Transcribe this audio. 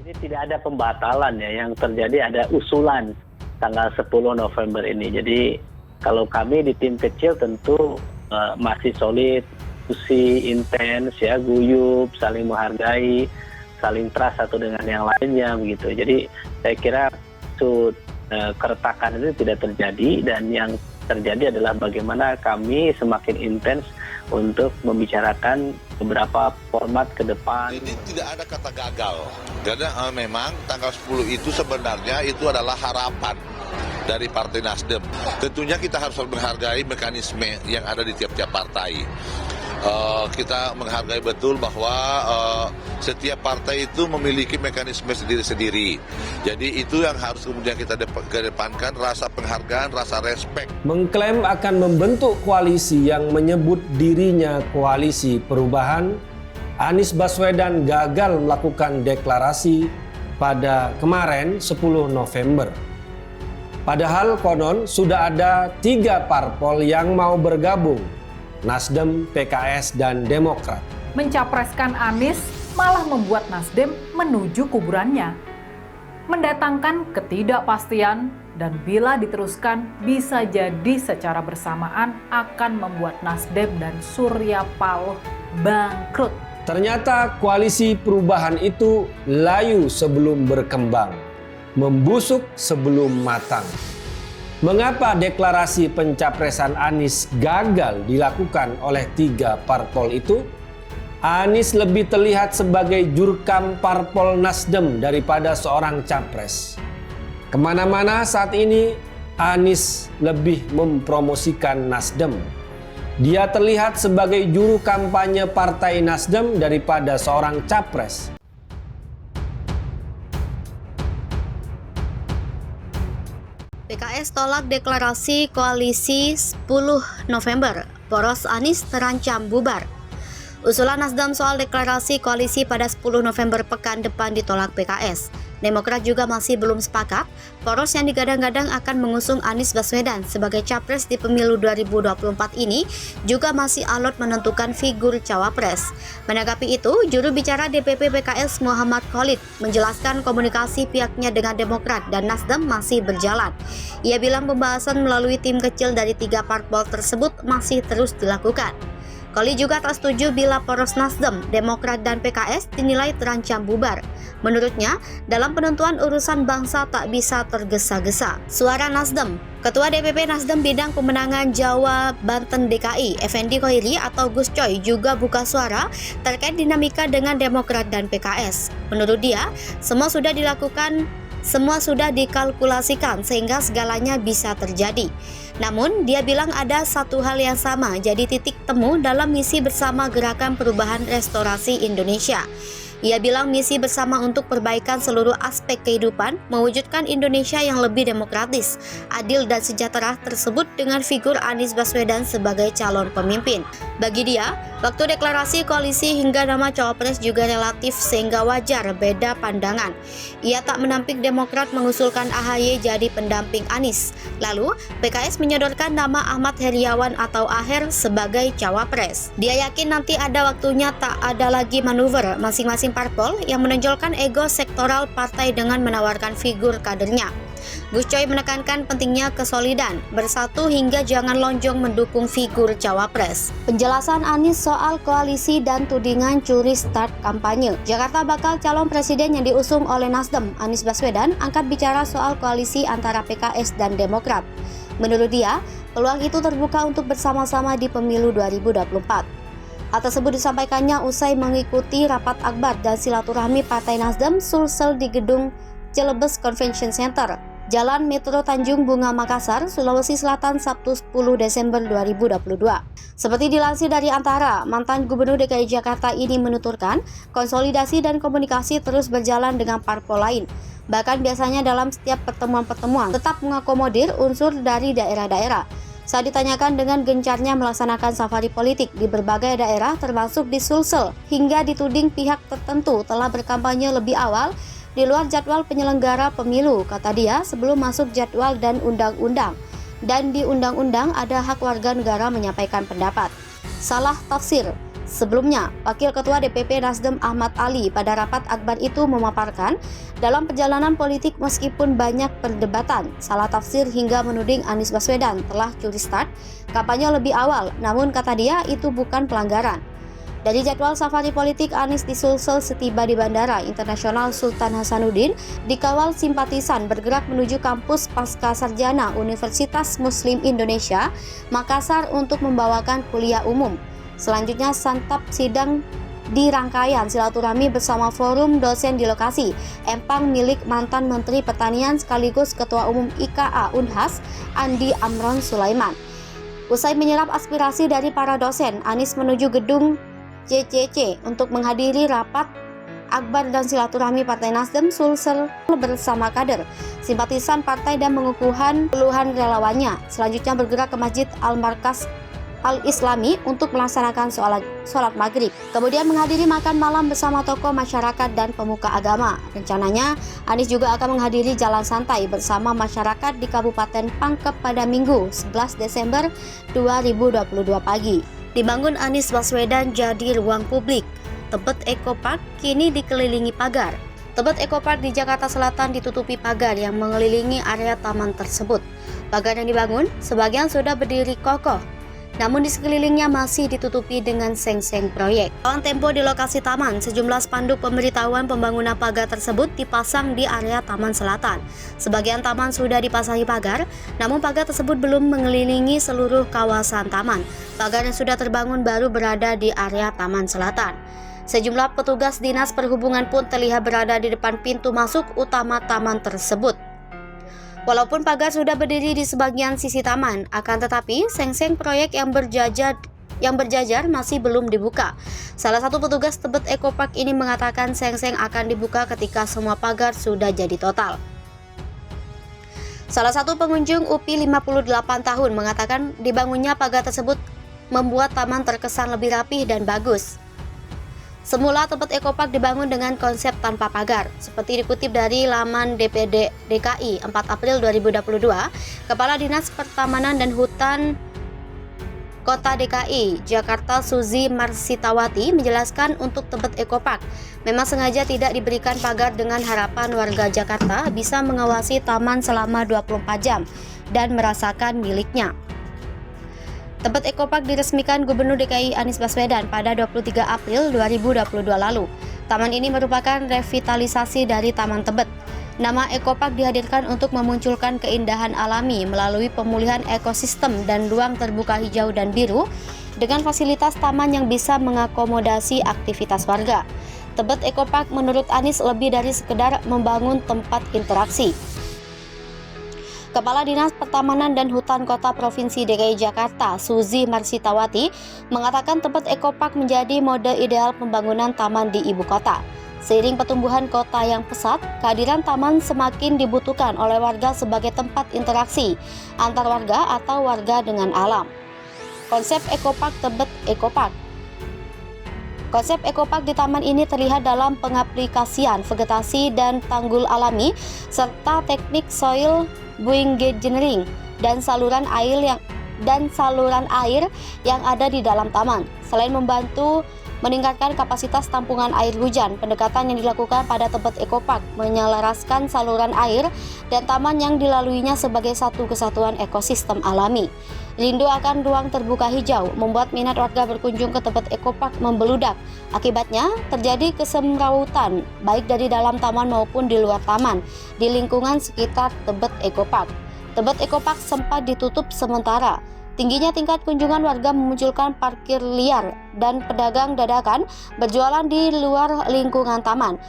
Jadi tidak ada pembatalan ya, yang terjadi ada usulan tanggal 10 November ini. Jadi kalau kami di tim kecil tentu masih solid, diskusi intens ya, guyup, saling menghargai, saling trust satu dengan yang lainnya begitu. Jadi saya kira keretakan itu tidak terjadi, dan yang terjadi adalah bagaimana kami semakin intens untuk membicarakan beberapa format ke depan. Ini tidak ada kata gagal, karena memang tanggal 10 itu sebenarnya itu adalah harapan dari Partai Nasdem. Tentunya kita harus menghargai mekanisme yang ada di tiap-tiap partai. Kita menghargai betul bahwa setiap partai itu memiliki mekanisme sendiri-sendiri. Jadi itu yang harus kemudian kita kedepankan, rasa penghargaan, rasa respek. Mengklaim akan membentuk koalisi yang menyebut dirinya Koalisi Perubahan, Anies Baswedan gagal melakukan deklarasi pada kemarin 10 November. Padahal konon sudah ada 3 parpol yang mau bergabung, Nasdem, PKS, dan Demokrat. Mencapreskan Anies malah membuat Nasdem menuju kuburannya. Mendatangkan ketidakpastian dan bila diteruskan bisa jadi secara bersamaan akan membuat Nasdem dan Surya Paloh bangkrut. Ternyata koalisi perubahan itu layu sebelum berkembang, membusuk sebelum matang. Mengapa deklarasi pencapresan Anies gagal dilakukan oleh 3 parpol itu? Anies lebih terlihat sebagai jurkam parpol Nasdem daripada seorang capres. Kemana-mana saat ini Anies lebih mempromosikan Nasdem. Dia terlihat sebagai juru kampanye Partai Nasdem daripada seorang capres. PKS tolak deklarasi koalisi 10 November, poros Anies terancam bubar. Usulan Nasdem soal deklarasi koalisi pada 10 November pekan depan ditolak PKS. Demokrat juga masih belum sepakat. Poros yang digadang-gadang akan mengusung Anies Baswedan sebagai capres di pemilu 2024 ini juga masih alot menentukan figur cawapres. Menanggapi itu, juru bicara DPP PKS Muhammad Khalid menjelaskan komunikasi pihaknya dengan Demokrat dan Nasdem masih berjalan. Ia bilang pembahasan melalui tim kecil dari 3 parpol tersebut masih terus dilakukan. Khalid juga tak setuju bila poros Nasdem, Demokrat, dan PKS dinilai terancam bubar. Menurutnya, dalam penentuan urusan bangsa tak bisa tergesa-gesa. Suara Nasdem. Ketua DPP Nasdem Bidang Pemenangan Jawa Banten DKI, Effendi Khoiri atau Gus Coy juga buka suara terkait dinamika dengan Demokrat dan PKS. Menurut dia, semua sudah dikalkulasikan sehingga segalanya bisa terjadi. Namun, dia bilang ada satu hal yang sama, jadi titik temu dalam misi bersama Gerakan Perubahan Restorasi Indonesia. Ia bilang misi bersama untuk perbaikan seluruh aspek kehidupan, mewujudkan Indonesia yang lebih demokratis, adil dan sejahtera tersebut dengan figur Anies Baswedan sebagai calon pemimpin. Bagi dia, waktu deklarasi koalisi hingga nama cawapres juga relatif sehingga wajar beda pandangan. Ia tak menampik Demokrat mengusulkan AHY jadi pendamping Anies. Lalu, PKS menyodorkan nama Ahmad Heriawan atau Aher sebagai cawapres. Dia yakin nanti ada waktunya tak ada lagi manuver masing-masing parpol yang menonjolkan ego sektoral partai dengan menawarkan figur kadernya. Gus Coy menekankan pentingnya kesolidan, bersatu hingga jangan lonjong mendukung figur cawapres. Penjelasan Anies soal koalisi dan tudingan curi start kampanye. Jakarta bakal calon presiden yang diusung oleh Nasdem, Anies Baswedan, angkat bicara soal koalisi antara PKS dan Demokrat. Menurut dia, peluang itu terbuka untuk bersama-sama di pemilu 2024. Hal tersebut disampaikannya usai mengikuti rapat akbar dan silaturahmi Partai Nasdem Sulsel di gedung Celebes Convention Center, Jalan Metro Tanjung Bunga Makassar, Sulawesi Selatan, Sabtu 10 Desember 2022. Seperti dilansir dari Antara, mantan Gubernur DKI Jakarta ini menuturkan konsolidasi dan komunikasi terus berjalan dengan parpol lain. Bahkan biasanya dalam setiap pertemuan-pertemuan tetap mengakomodir unsur dari daerah-daerah. Saat ditanyakan dengan gencarnya melaksanakan safari politik di berbagai daerah termasuk di Sulsel hingga dituding pihak tertentu telah berkampanye lebih awal di luar jadwal penyelenggara pemilu, kata dia, sebelum masuk jadwal dan undang-undang. Dan di undang-undang ada hak warga negara menyampaikan pendapat. Salah tafsir. Sebelumnya, Wakil Ketua DPP Nasdem Ahmad Ali pada rapat akbar itu memaparkan, dalam perjalanan politik meskipun banyak perdebatan, salah tafsir hingga menuding Anies Baswedan telah curi start kampanye lebih awal, namun kata dia itu bukan pelanggaran. Dari jadwal safari politik, Anies di Sulsel setiba di Bandara Internasional Sultan Hasanuddin dikawal simpatisan bergerak menuju kampus Pasca Sarjana Universitas Muslim Indonesia, Makassar untuk membawakan kuliah umum. Selanjutnya santap sidang di rangkaian silaturahmi bersama forum dosen di lokasi empang milik mantan Menteri Pertanian sekaligus Ketua Umum IKA Unhas Andi Amron Sulaiman. Usai menyerap aspirasi dari para dosen, Anies menuju gedung CCC untuk menghadiri rapat akbar dan silaturahmi Partai Nasdem Sulsel bersama kader, simpatisan partai dan mengukuhkan puluhan relawannya. Selanjutnya bergerak ke Masjid Al-Markas Al-Islami untuk melaksanakan sholat maghrib. Kemudian menghadiri makan malam bersama tokoh masyarakat dan pemuka agama. Rencananya, Anies juga akan menghadiri jalan santai bersama masyarakat di Kabupaten Pangkep pada Minggu 11 Desember 2022 pagi. Dibangun Anies Baswedan jadi ruang publik. Tebet Eco Park kini dikelilingi pagar. Tebet Eco Park di Jakarta Selatan ditutupi pagar yang mengelilingi area taman tersebut. Pagar yang dibangun sebagian sudah berdiri kokoh, namun di sekelilingnya masih ditutupi dengan seng-seng proyek. Dalam tempo di lokasi taman, sejumlah spanduk pemberitahuan pembangunan pagar tersebut dipasang di area taman selatan. Sebagian taman sudah dipasangi pagar, namun pagar tersebut belum mengelilingi seluruh kawasan taman. Pagar yang sudah terbangun baru berada di area taman selatan. Sejumlah petugas dinas perhubungan pun terlihat berada di depan pintu masuk utama taman tersebut. Walaupun pagar sudah berdiri di sebagian sisi taman, akan tetapi seng-seng proyek yang berjajar masih belum dibuka. Salah satu petugas Tebet Eco Park ini mengatakan seng-seng akan dibuka ketika semua pagar sudah jadi total. Salah satu pengunjung UPI 58 tahun mengatakan dibangunnya pagar tersebut membuat taman terkesan lebih rapih dan bagus. Semula Tebet Eco Park dibangun dengan konsep tanpa pagar. Seperti dikutip dari laman DPD DKI 4 April 2022, Kepala Dinas Pertamanan dan Hutan Kota DKI Jakarta Suzy Marsitawati menjelaskan untuk Tebet Eco Park memang sengaja tidak diberikan pagar dengan harapan warga Jakarta bisa mengawasi taman selama 24 jam dan merasakan miliknya. Tebet Eco Park diresmikan Gubernur DKI Anies Baswedan pada 23 April 2022 lalu. Taman ini merupakan revitalisasi dari Taman Tebet. Nama Eco Park dihadirkan untuk memunculkan keindahan alami melalui pemulihan ekosistem dan ruang terbuka hijau dan biru dengan fasilitas taman yang bisa mengakomodasi aktivitas warga. Tebet Eco Park menurut Anies lebih dari sekedar membangun tempat interaksi. Kepala Dinas Pertamanan dan Hutan Kota Provinsi DKI Jakarta, Suzy Marsitawati, mengatakan Tebet Eco Park menjadi mode ideal pembangunan taman di ibu kota. Seiring pertumbuhan kota yang pesat, kehadiran taman semakin dibutuhkan oleh warga sebagai tempat interaksi antar warga atau warga dengan alam. Konsep Eco Park Tebet Eco Park. Konsep Eco Park di taman ini terlihat dalam pengaplikasian vegetasi dan tanggul alami serta teknik soil bioengineering dan saluran air yang ada di dalam taman. Selain membantu meningkatkan kapasitas tampungan air hujan, pendekatan yang dilakukan pada Tebet Eco Park menyelaraskan saluran air dan taman yang dilaluinya sebagai satu kesatuan ekosistem alami. Rindu akan ruang terbuka hijau membuat minat warga berkunjung ke Tebet Eco Park membeludak. Akibatnya terjadi kesemrawutan baik dari dalam taman maupun di luar taman di lingkungan sekitar Tebet Eco Park. Tebet Eco Park sempat ditutup sementara. Tingginya tingkat kunjungan warga memunculkan parkir liar dan pedagang dadakan berjualan di luar lingkungan taman.